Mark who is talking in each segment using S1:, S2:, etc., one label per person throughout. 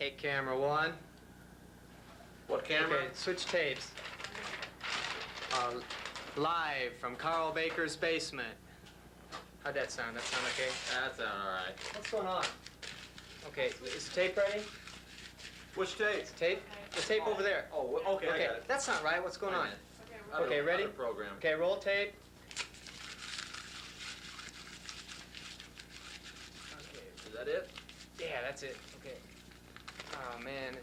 S1: Take camera one.
S2: What camera?
S1: Okay, switch tapes. Live from Carl Baker's basement. How'd that sound? That sound okay?
S2: That sounds all right.
S1: What's going on? Okay, is the tape ready?
S2: Which tape?
S1: Tape? The tape over there.
S2: Oh, okay, I got it.
S1: That's not right. What's going on?
S2: Okay,
S1: ready?
S2: Program.
S1: Okay, roll tape. Okay.
S2: Is that it?
S1: Yeah, that's it. Okay. Oh, man.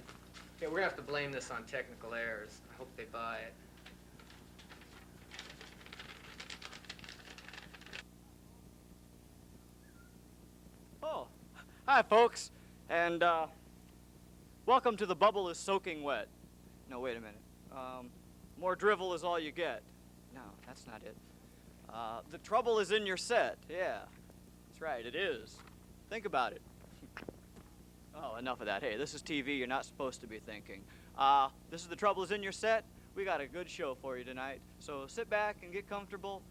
S1: Yeah, we're going to have to blame this on technical errors. I hope they buy it.
S3: Oh, hi, folks, and welcome to The Bubble is Soaking Wet. No, wait a minute. More drivel is all you get. No, that's not it. The trouble is in your set. Yeah, that's right, it is. Think about it. Oh, enough of that. Hey, this is TV. You're not supposed to be thinking. This is The Trouble is in Your Set. We got a good show for you tonight. So sit back and get comfortable.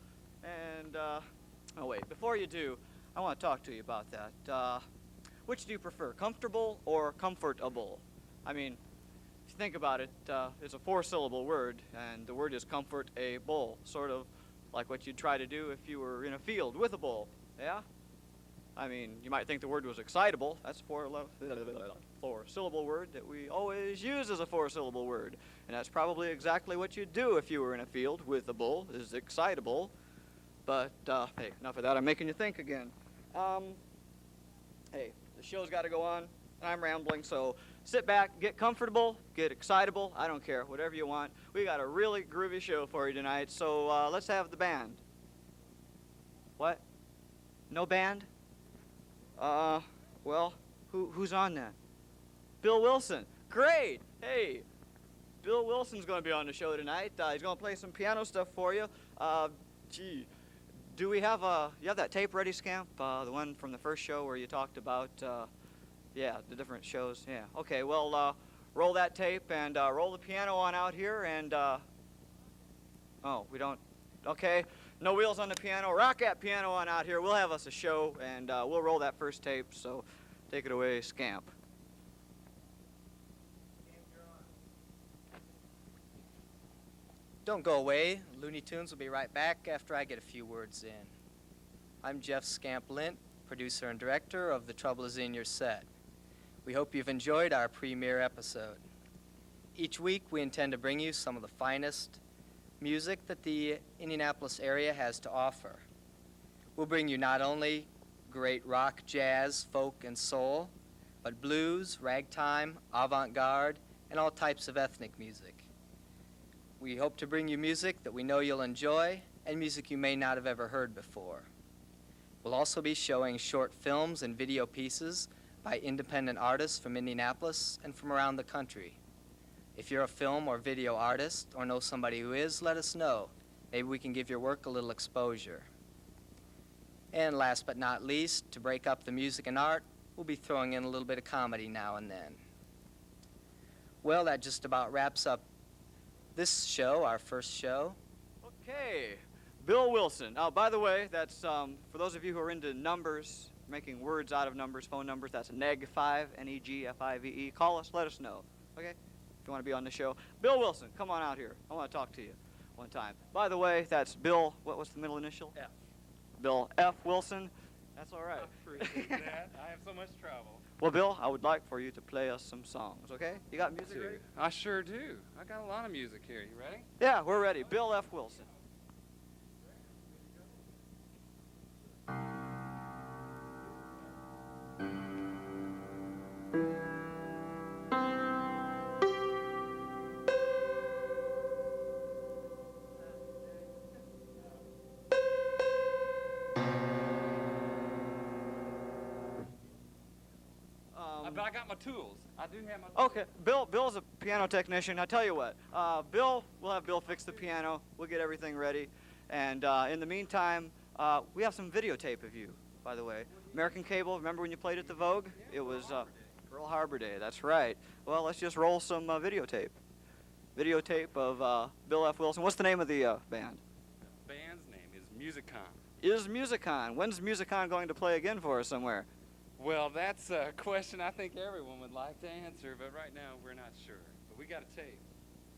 S3: And, oh, wait, before you do, I want to talk to you about that. Which do you prefer, comfortable or comfortable? I mean, if you think about it, it's a 4-syllable word, and the word is comfort-able, sort of like what you'd try to do if you were in a field with a bull, yeah? I mean, you might think the word was excitable. That's a 4-syllable word that we always use as a 4-syllable word, and that's probably exactly what you'd do if you were in a field with a bull, is excitable. But, hey, enough of that. I'm making you think again. Hey, the show's got to go on, and I'm rambling, so sit back, get comfortable, get excitable. I don't care, whatever you want. We got a really groovy show for you tonight, so let's have the band. What? No band? Well, who's on that? Bill Wilson. Great! Hey, Bill Wilson's going to be on the show tonight. He's going to play some piano stuff for you. Gee. Do we have you have that tape ready, Scamp? The one from the first show where you talked about, yeah, the different shows. Yeah. Okay, well, roll that tape and roll the piano on out here and, oh, we don't, okay. No wheels on the piano. Rock that piano on out here. We'll have us a show and we'll roll that first tape, so take it away, Scamp.
S1: Don't go away. Looney Tunes will be right back after I get a few words in. I'm Jeff Scamp Lint, producer and director of The Trouble is in Your Set. We hope you've enjoyed our premiere episode. Each week we intend to bring you some of the finest music that the Indianapolis area has to offer. We'll bring you not only great rock, jazz, folk, and soul, but blues, ragtime, avant-garde, and all types of ethnic music. We hope to bring you music that we know you'll enjoy and music you may not have ever heard before. We'll also be showing short films and video pieces by independent artists from Indianapolis and from around the country. If you're a film or video artist or know somebody who is, let us know. Maybe we can give your work a little exposure. And last but not least, to break up the music and art, we'll be throwing in a little bit of comedy now and then. Well, that just about wraps up this show, our first show.
S3: Okay, Bill Wilson. Oh, by the way, that's, for those of you who are into numbers, making words out of numbers, phone numbers, that's neg5, N-E-G-F-I-V-E. Call us, let us know, okay? If you want to be on the show. Bill Wilson, come on out here. I want to talk to you one time. By the way, that's Bill, what's the middle initial?
S4: F.
S3: Bill F. Wilson. That's all right.
S4: Appreciate that. I have so much trouble.
S3: Well, Bill, I would like for you to play us some songs, okay? You got music ready?
S4: I sure do. I got a lot of music here. You ready?
S3: Yeah, we're ready. Bill F. Wilson.
S4: But I got my tools. I do have my tools.
S3: Okay, Bill's a piano technician. I tell you what, we'll have Bill fix the piano. We'll get everything ready. And in the meantime, we have some videotape of you, by the way. American Cable, remember when you played at the Vogue?
S4: Yeah,
S3: it was
S4: Pearl
S3: Harbor Day, that's right. Well, let's just roll some videotape. Videotape of Bill F. Wilson. What's the name of the band?
S4: The band's name is Musicon.
S3: Is Musicon. When's Musicon going to play again for us somewhere?
S4: Well, that's a question I think everyone would like to answer, but right now we're not sure. But we got a tape.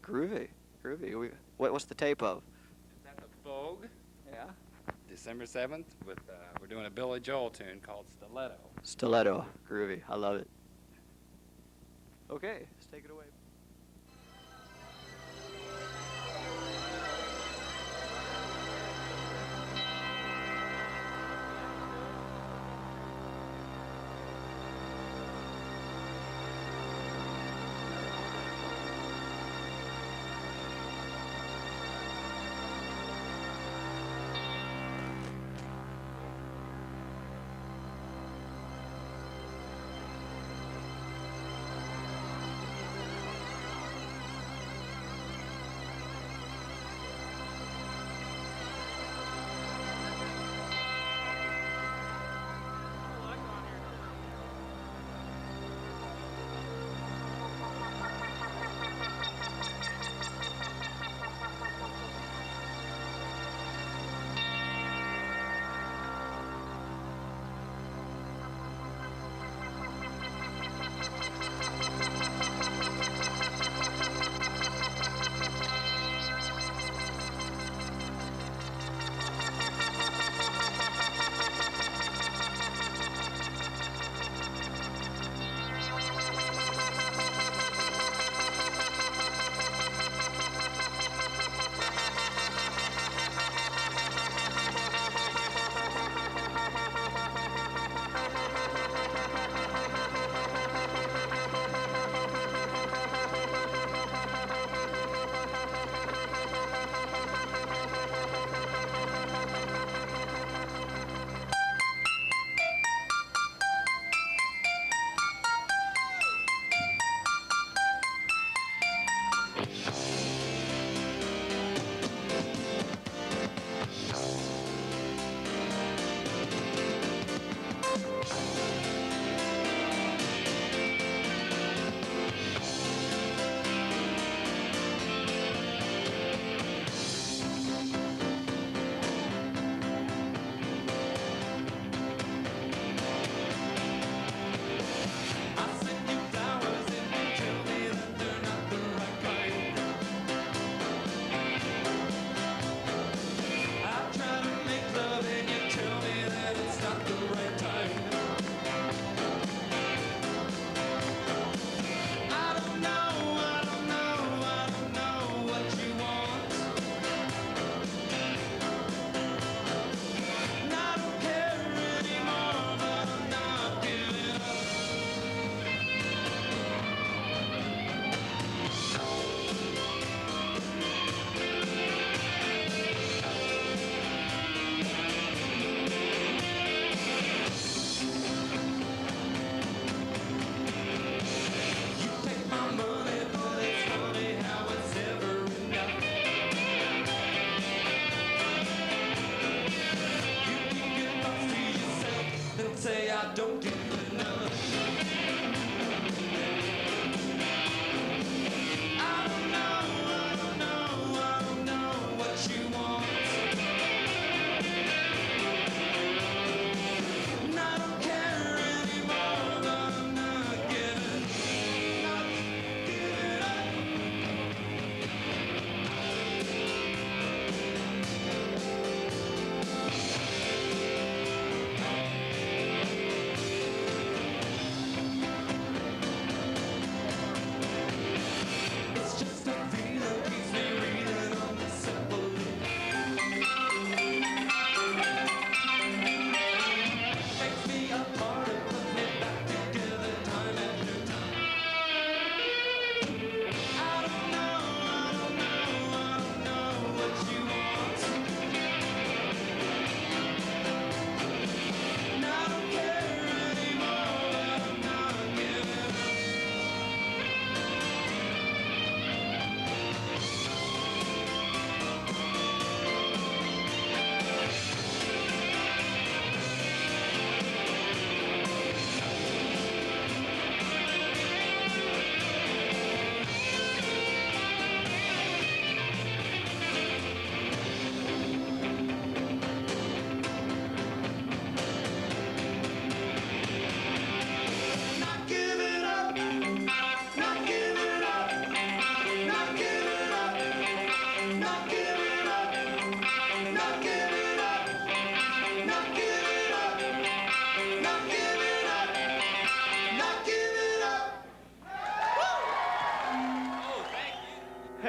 S3: Groovy. Groovy. What's the tape of?
S4: Is that the Vogue?
S3: Yeah.
S4: December 7th with, we're doing a Billy Joel tune called Stiletto.
S3: Stiletto. Groovy. I love it. Okay, let's take it away.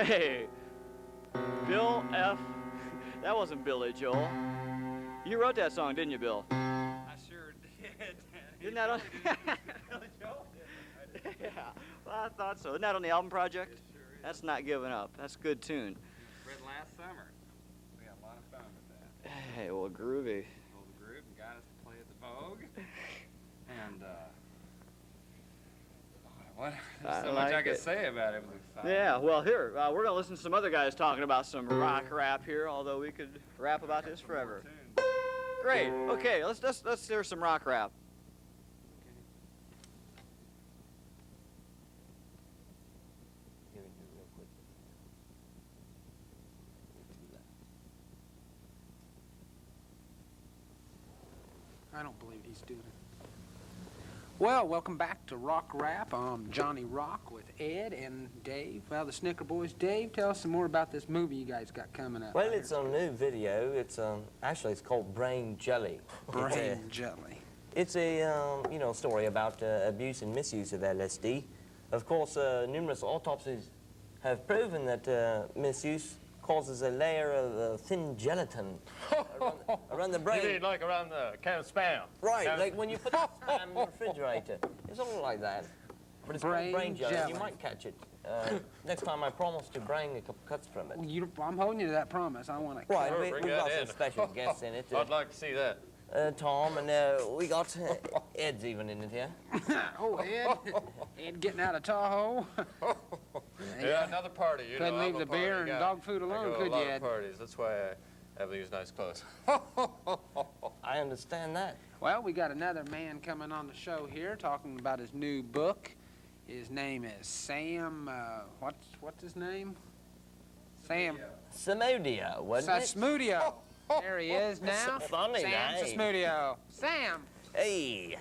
S3: Hey, Bill F. That wasn't Billy Joel. You wrote that song, didn't you, Bill?
S4: I sure did.
S3: Isn't that on?
S4: Billy Joel did. I did.
S3: Yeah, well, I thought so. Isn't that on the album project?
S4: It sure is.
S3: That's Not Giving Up. That's a good tune.
S4: Written last summer. We had a lot of fun with that.
S3: Hey, well, groovy.
S4: Pulled the group and got us to play at the Vogue. And, what? There's
S3: I
S4: so much I
S3: like
S4: could
S3: it.
S4: say about it. It was exciting.
S3: Yeah, well, here, we're going to listen to some other guys talking about some rock rap here, although we could rap about this forever.
S4: Tunes.
S3: Great. Okay, let's hear some rock rap.
S5: I don't believe he's doing it. Well, welcome back to Rock Rap. I'm Johnny Rock with Ed and Dave. Well, the Snicker Boys. Dave, tell us some more about this movie you guys got coming up.
S6: Well, it's a new video. It's actually it's called Brain Jelly.
S5: Brain Jelly.
S6: It's a story about abuse and misuse of LSD. Of course, numerous autopsies have proven that misuse causes a layer of thin gelatin around the brain.
S2: You mean like around the can of Spam?
S6: Right, like when you put the spam in the refrigerator. It's all like that. But it's
S5: Brain
S6: called brain jelly.
S5: jelly.
S6: You might catch it. Next time I promise to bring a couple cuts from it.
S5: Well, I'm holding you to that promise. I want to.
S6: Right,
S2: Sure,
S6: we've
S2: bring
S6: got
S2: that
S6: some
S2: in.
S6: special guests in it.
S2: I'd like to see that.
S6: Tom, and we got Ed's even in it here.
S5: Oh, Ed. Ed getting out of Tahoe.
S2: Yeah, another party. You
S5: Couldn't
S2: know,
S5: leave
S2: I'm a
S5: the beer
S2: party
S5: and
S2: guy.
S5: dog food alone,
S2: I go to
S5: could
S2: a lot
S5: you,
S2: of
S5: Ed?
S2: parties. That's why I have these nice clothes.
S6: I understand that.
S5: Well, we got another man coming on the show here talking about his new book. His name is Sam, what's his name? Sam
S6: Samudio, wasn't it?
S5: Sasmudio. There he is now.
S6: Funny
S5: Sam
S6: name.
S5: Sasmudio. Sam.
S6: Hey.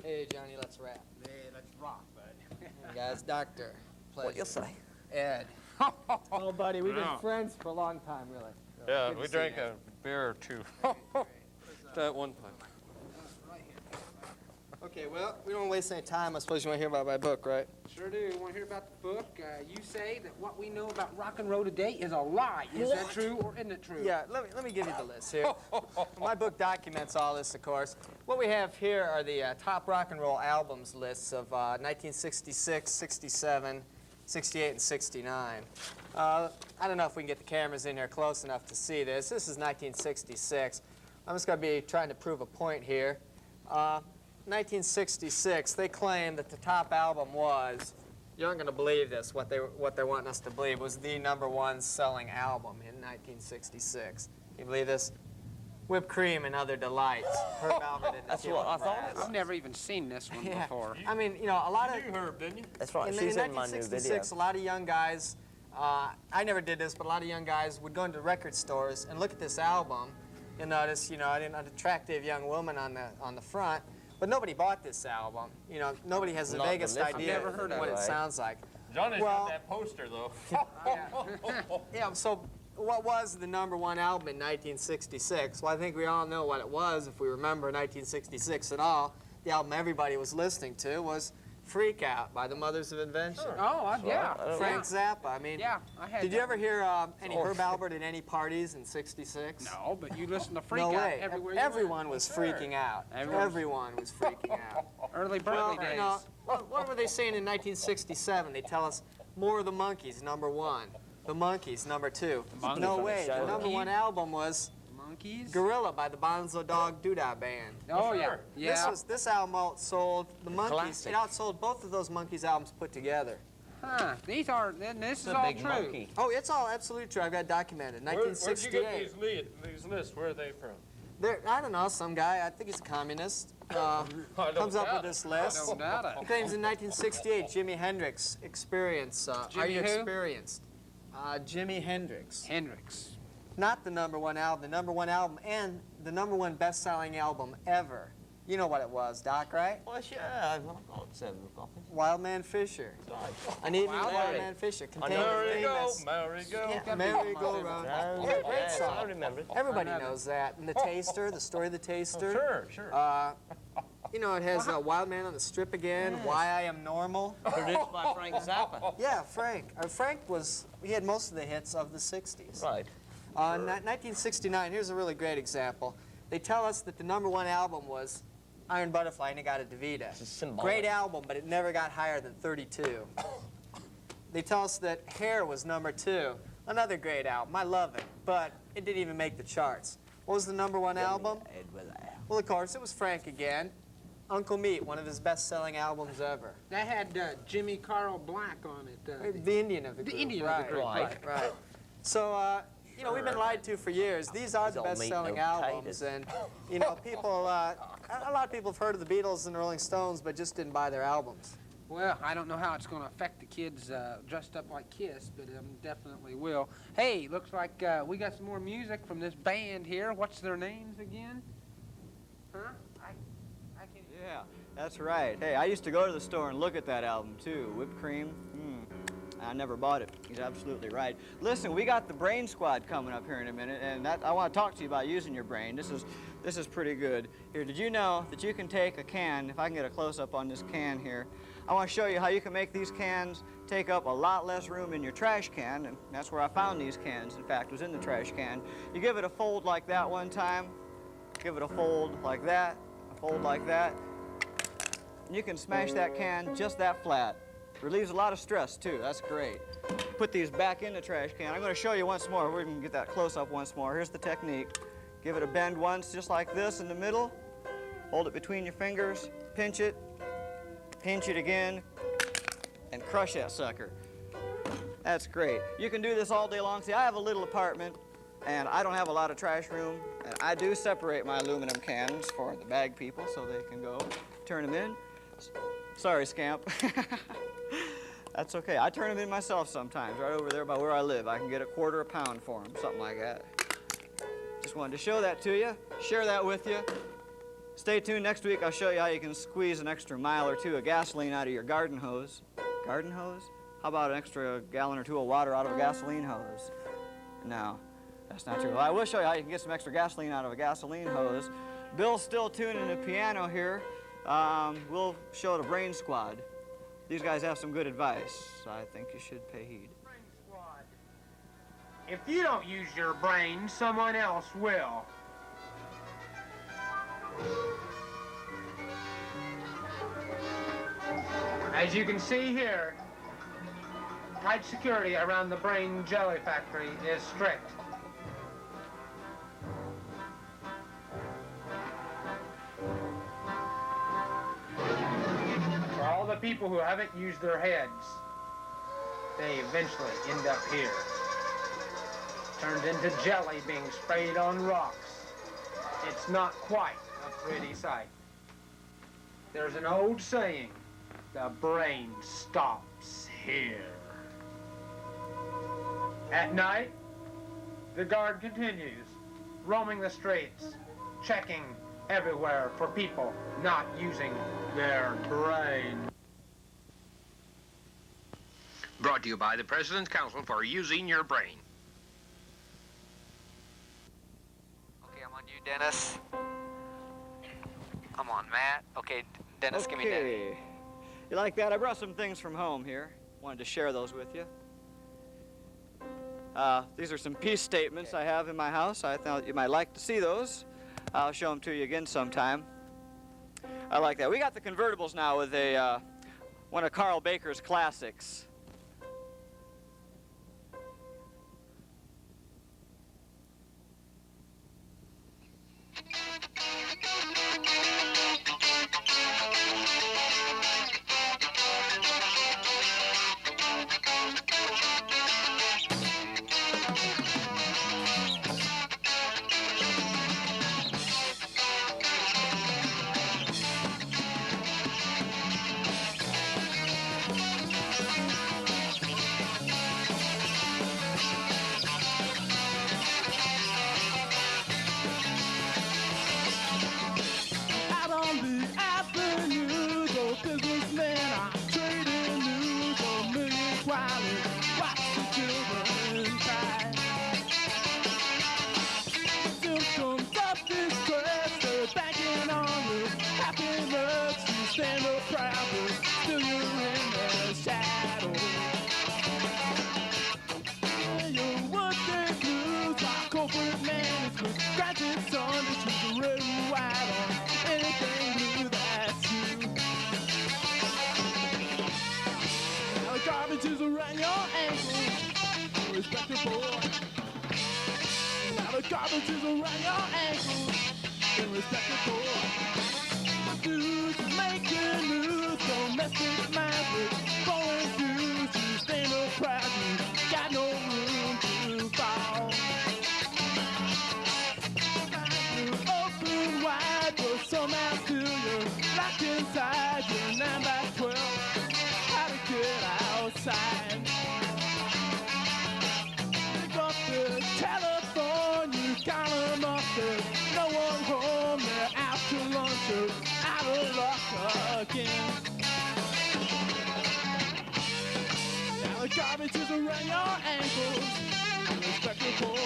S1: Hey, Johnny, let's rap.
S5: Hey, let's rock, bud.
S1: Hey, guys, Doctor.
S6: What you
S1: Pleasure.
S6: say?
S1: Ed. Oh, buddy, we've been friends for a long time, really.
S2: Yeah,
S1: Good to
S2: we
S1: see
S2: drank
S1: you.
S2: a beer or two. That one time.
S1: Okay, well, we don't waste any time. I suppose you want to hear about my book, right?
S5: Sure do. Want to hear about the book? You say that what we know about rock and roll today is a lie. Is that true or isn't it true?
S1: Yeah, let me give you the list here. My book documents all this, of course. What we have here are the top rock and roll albums lists of 1966, 67, 68, and 69. I don't know if we can get the cameras in here close enough to see this. This is 1966. I'm just going to be trying to prove a point here. 1966, they claim that the top album was, you aren't going to believe this, what they're wanting us to believe, was the #1 selling album in 1966. You believe this? Whipped Cream and Other Delights. Herb Alpert and the
S6: That's
S1: Killer
S6: what I thought.
S1: Brass.
S5: I've never even seen this one
S1: Yeah.
S5: before.
S1: I mean, you know, a lot of...
S2: You heard, didn't you?
S6: That's right.
S1: In
S6: She's in my new
S1: 1966,
S6: video.
S1: a lot of young guys, I never did this, but a lot of young guys would go into record stores and look at this album. You'll notice, you know, an attractive young woman on the front, but nobody bought this album. You know, nobody has the
S6: Not the
S1: vaguest
S6: list
S1: idea
S5: I've never heard of
S1: what
S6: it.
S1: it sounds like.
S2: Johnny's
S1: Well-
S2: got that poster, though.
S1: Yeah, so what was the #1 album in 1966? Well, I think we all know what it was if we remember 1966 at all. The album everybody was listening to was Freak Out by the Mothers of Invention.
S5: Oh, yeah.
S1: Frank Zappa. I mean,
S5: Yeah, I had
S1: did you
S5: that
S1: ever
S5: one.
S1: hear any Herb Alpert at any parties in '66?
S5: No, but you listen to Freak
S1: No
S5: Out
S1: way.
S5: everywhere you
S1: Everyone was freaking out.
S5: Everyone-
S1: Everyone was freaking out.
S5: went. Early
S1: Well,
S5: Berkeley days.
S1: you know, what were they saying in 1967? They tell us More of the Monkees, #1. The Monkees, #2.
S5: Monkees
S1: No
S6: on the
S1: way.
S6: show.
S1: The #1 album was
S5: Monkeys?
S1: Gorilla by the Bonzo Dog Doodah Band.
S5: Oh, yeah.
S2: Sure.
S5: Yeah.
S1: This album outsold the Monkees.
S6: Classic.
S1: It outsold both of those Monkees albums put together.
S5: Huh. These are, then this is
S6: The
S5: all
S6: big
S5: true.
S6: monkey.
S1: Oh, it's all absolutely true. I've got it documented.
S2: Where'd you get
S1: 1968.
S2: these lists? Where are they from?
S1: I don't know, some guy, I think he's a communist,
S2: I don't
S1: comes up
S2: doubt
S1: with
S2: it.
S1: this list.
S5: No doubt
S1: He
S5: it.
S1: claims in 1968, Jimi Hendrix Experience. Are
S5: Jimi
S1: you
S5: who?
S1: experienced? Jimi Hendrix.
S5: Hendrix.
S1: Not the #1 album, the #1 album and the #1 best-selling album ever. You know what it was, Doc, right?
S6: Well, yeah, I've got several copies.
S1: Wildman Fisher. An evening with Wildman Fisher. Contained the
S2: Merry-go,
S1: famous...
S2: merry-go.
S1: Yeah, merry-go-round.
S6: Oh,
S1: Yeah, great
S6: yes,
S1: song.
S6: I remember it.
S1: Everybody knows that. And The Taster, the story of The Taster.
S2: Sure, sure.
S1: You know, it has Wild Man on the Strip Again,
S6: Yes.
S1: Why I Am Normal.
S6: Produced by Frank Zappa.
S1: Yeah, Frank. He had most of the hits of the 60s.
S6: Right.
S1: 1969, here's a really great example. They tell us that the #1 album was Iron Butterfly, Inagata-Davida.
S6: This is symbolic.
S1: Great album, but it never got higher than 32. They tell us that Hair was #2. Another great album. I love it, but it didn't even make the charts. What was the #1 album? Well, of course, it was Frank again. Uncle Meat, one of his best-selling albums ever.
S5: That had Jimmy Carl Black on it.
S1: The Indian of the
S5: The
S1: group.
S5: Indian of the group,
S1: Right. So, you know, we've been lied to for years. These are the
S6: Don't make
S1: best-selling
S6: no
S1: albums,
S6: potatoes.
S1: and, you know, people, a lot of people have heard of the Beatles and the Rolling Stones, but just didn't buy their albums.
S5: Well, I don't know how it's going to affect the kids dressed up like Kiss, but definitely will. Hey, looks like we got some more music from this band here. What's their names again? Huh? I can't...
S3: Yeah, that's right. Hey, I used to go to the store and look at that album, too. Whipped Cream. I never bought it. He's absolutely right. Listen, we got the Brain Squad coming up here in a minute, and I want to talk to you about using your brain. This is pretty good. Here, did you know that you can take a can, if I can get a close-up on this can here, I want to show you how you can make these cans take up a lot less room in your trash can, and that's where I found these cans, in fact, was in the trash can. You give it a fold like that one time, give it a fold like that, a fold like that, and you can smash that can just that flat. Relieves a lot of stress, too. That's great. Put these back in the trash can. I'm going to show you once more. We're going to get that close-up once more. Here's the technique. Give it a bend once, just like this in the middle. Hold it between your fingers. Pinch it again, and crush that sucker. That's great. You can do this all day long. See, I have a little apartment, and I don't have a lot of trash room, and I do separate my aluminum cans for the bag people so they can go turn them in. Sorry, Scamp. That's okay. I turn them in myself sometimes, right over there by where I live. I can get $1/4 a pound for them, something like that. Just wanted to show that to you, share that with you. Stay tuned. Next week, I'll show you how you can squeeze an extra mile or two of gasoline out of your garden hose. Garden hose? How about an extra gallon or two of water out of a gasoline hose? No, that's not true. Well, I will show you how you can get some extra gasoline out of a gasoline hose. Bill's still tuning the piano here. We'll show the Brain Squad. These guys have some good advice. I think you should pay heed.
S7: Brain Squad. If you don't use your brain, someone else will. As you can see here, tight security around the Brain Jelly Factory is strict. For all the people who haven't used their heads, they eventually end up here. Turned into jelly being sprayed on rocks. It's not quite a pretty sight. There's an old saying, the brain stops here. At night, the guard continues, roaming the streets, checking everywhere for people not using their brain.
S8: Brought to you by the President's Council for Using Your Brain.
S9: Okay, I'm on you, Dennis. I'm on Matt. Okay, Dennis, give me Denny.
S3: Okay. You like that? I brought some things from home here. Wanted to share those with you. These are some peace statements I have in my house. I thought you might like to see those. I'll show them to you again sometime. I like that. We got the Convertibles now with one of Carl Baker's classics.
S10: garbages around your ankles. Irrespectable. Dudes making news, domestic magic. Foreign dudes who stand up proud. You got no room to fall. You open wide, but somehow still you're locked inside your 9x12. How to get outside? Pick up the telephone, you call them up, there's no one home, they're out to lunch or out of luck again. Now the garbage is around your ankles, irrespectable.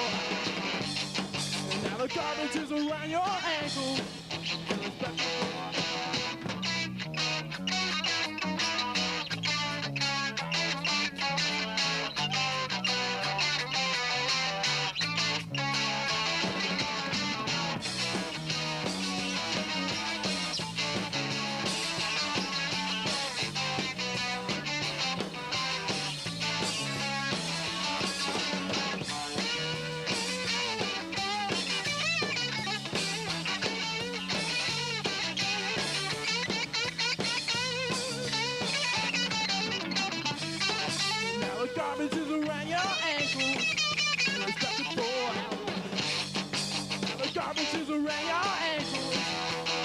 S10: And now the garbage is around your ankles, irrespectable. Now the garbage is around your ankles, irrespectable. Now the garbage is around your ankles,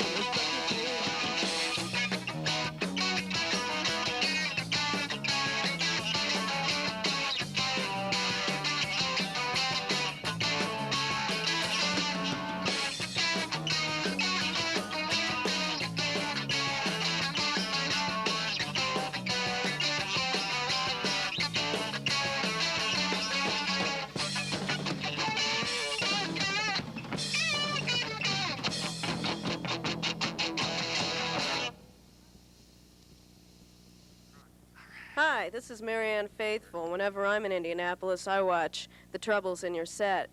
S10: irrespectable.
S11: Hi, this is Marianne Faithful. Whenever I'm in Indianapolis, I watch The Troubles in Your Set.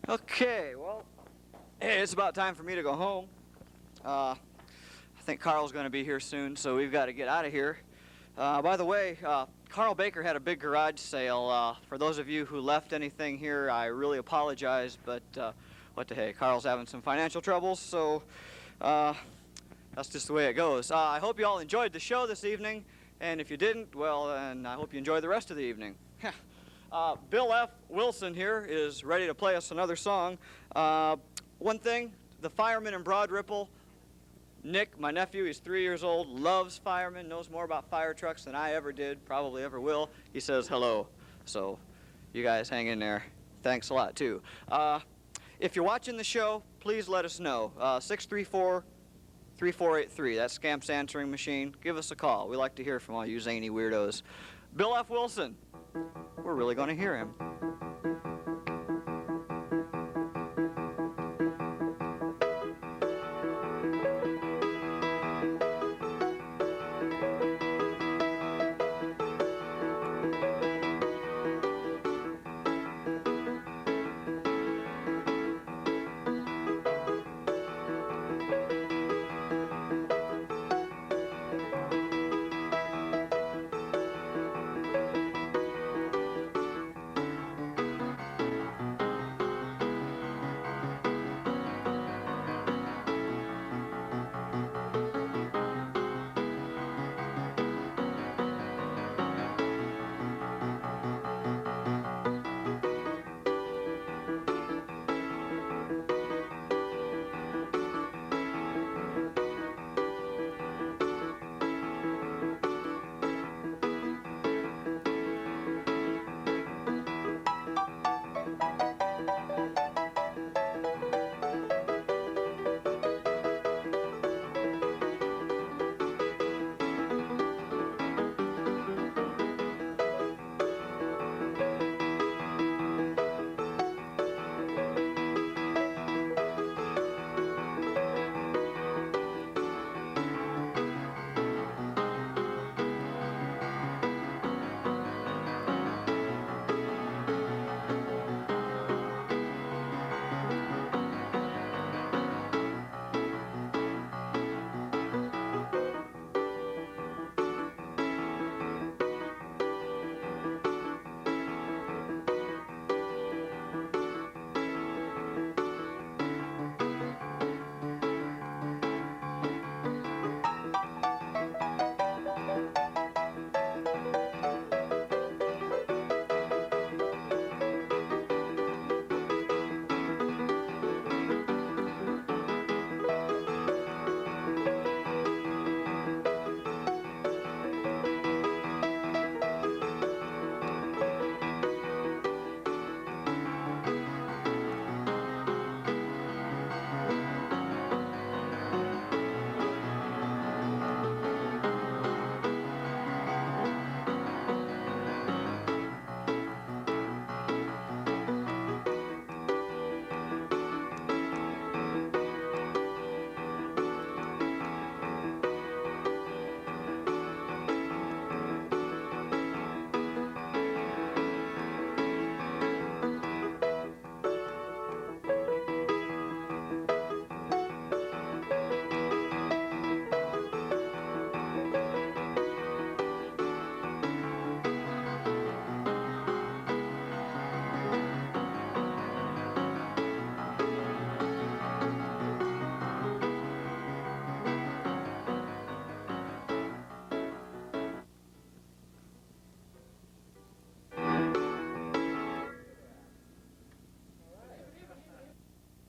S3: Okay, well, hey, it's about time for me to go home. I think Carl's going to be here soon, so we've got to get out of here. By the way, Carl Baker had a big garage sale. For those of you who left anything here, I really apologize, but what the heck, Carl's having some financial troubles, so that's just the way it goes. I hope you all enjoyed the show this evening, and if you didn't, well, then I hope you enjoy the rest of the evening. Bill F. Wilson here is ready to play us another song. One thing, the fireman in Broad Ripple, Nick, my nephew, he's 3 years old, loves firemen, knows more about fire trucks than I ever did, probably ever will. He says hello, so you guys hang in there. Thanks a lot, too. If you're watching the show, please let us know. 634-3483, that's Scamp's answering machine. Give us a call. We like to hear from all you zany weirdos. Bill F. Wilson, we're really going to hear him.